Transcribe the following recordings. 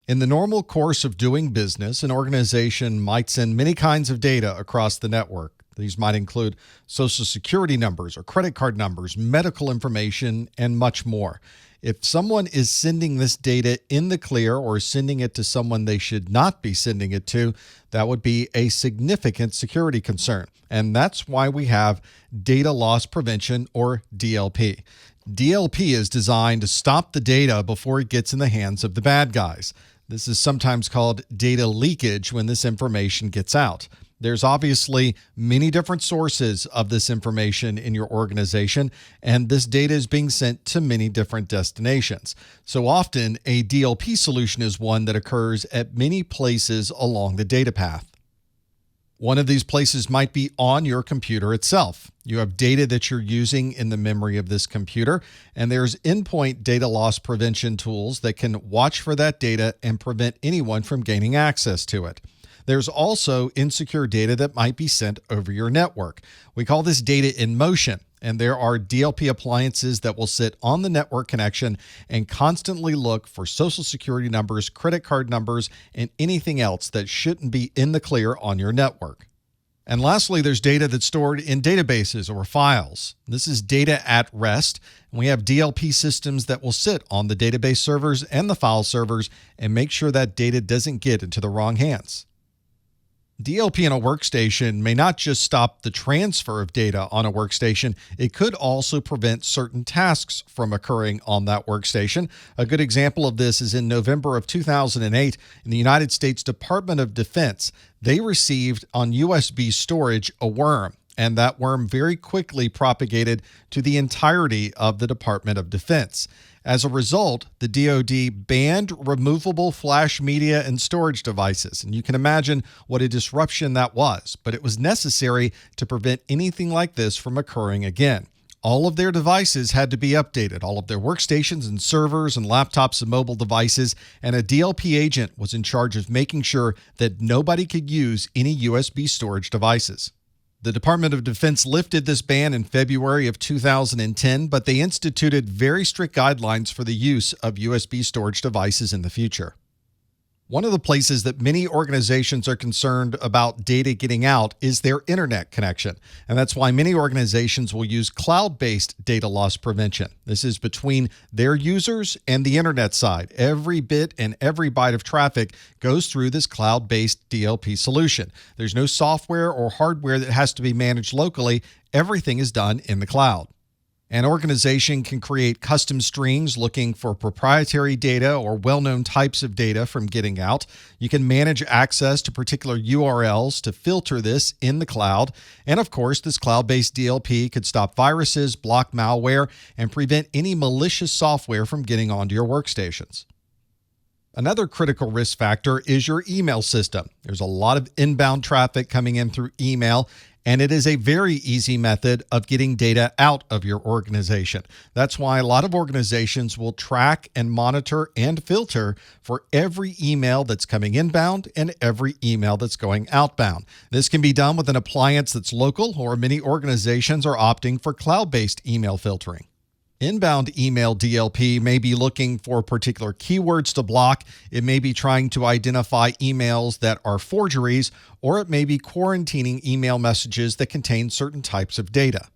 In the normal course of doing business, an organization might send many kinds of data across the network. These might include social security numbers or credit card numbers, medical information, and much more. If someone is sending this data in the clear or sending it to someone they should not be sending it to, that would be a significant security concern. And that's why we have data loss prevention, or DLP. DLP is designed to stop the data before it gets in the hands of the bad guys. This is sometimes called data leakage when this information gets out. There's obviously many different sources of this information in your organization, and this data is being sent to many different destinations. So often, a DLP solution is one that occurs at many places along the data path. One of these places might be on your computer itself. You have data that you're using in the memory of this computer, and there's endpoint data loss prevention tools that can watch for that data and prevent anyone from gaining access to it. There's also insecure data that might be sent over your network. We call this data in motion, and there are DLP appliances that will sit on the network connection and constantly look for social security numbers, credit card numbers, and anything else that shouldn't be in the clear on your network. And lastly, there's data that's stored in databases or files. This is data at rest. And we have DLP systems that will sit on the database servers and the file servers and make sure that data doesn't get into the wrong hands. DLP in a workstation may not just stop the transfer of data on a workstation, it could also prevent certain tasks from occurring on that workstation. A good example of this is in November of 2008 in the United States Department of Defense. They received on USB storage a worm, and that worm very quickly propagated to the entirety of the Department of Defense. As a result, the DoD banned removable flash media and storage devices, and you can imagine what a disruption that was, but it was necessary to prevent anything like this from occurring again. All of their devices had to be updated, all of their workstations and servers and laptops and mobile devices, and a DLP agent was in charge of making sure that nobody could use any USB storage devices. The Department of Defense lifted this ban in February of 2010, but they instituted very strict guidelines for the use of USB storage devices in the future. One of the places that many organizations are concerned about data getting out is their internet connection. And that's why many organizations will use cloud-based data loss prevention. This is between their users and the internet side. Every bit and every byte of traffic goes through this cloud-based DLP solution. There's no software or hardware that has to be managed locally. Everything is done in the cloud. An organization can create custom strings looking for proprietary data or well-known types of data from getting out. You can manage access to particular URLs to filter this in the cloud. And of course, this cloud-based DLP could stop viruses, block malware, and prevent any malicious software from getting onto your workstations. Another critical risk factor is your email system. There's a lot of inbound traffic coming in through email, and it is a very easy method of getting data out of your organization. That's why a lot of organizations will track and monitor and filter for every email that's coming inbound and every email that's going outbound. This can be done with an appliance that's local, or many organizations are opting for cloud-based email filtering. Inbound email DLP may be looking for particular keywords to block. It may be trying to identify emails that are forgeries, or it may be quarantining email messages that contain certain types of data.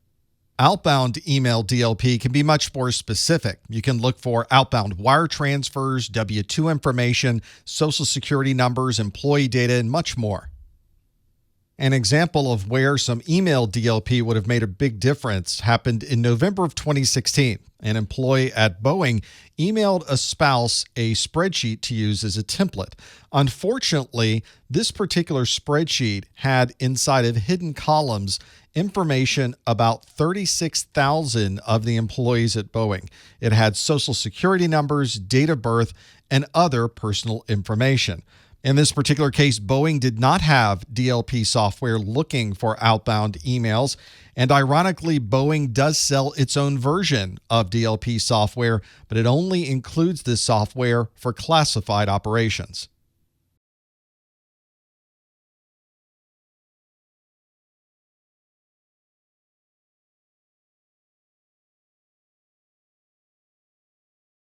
Outbound email DLP can be much more specific. You can look for outbound wire transfers, W-2 information, social security numbers, employee data, and much more. An example of where some email DLP would have made a big difference happened in November of 2016. An employee at Boeing emailed a spouse a spreadsheet to use as a template. Unfortunately, this particular spreadsheet had inside of hidden columns information about 36,000 of the employees at Boeing. It had social security numbers, date of birth, and other personal information. In this particular case, Boeing did not have DLP software looking for outbound emails. And ironically, Boeing does sell its own version of DLP software, but it only includes this software for classified operations.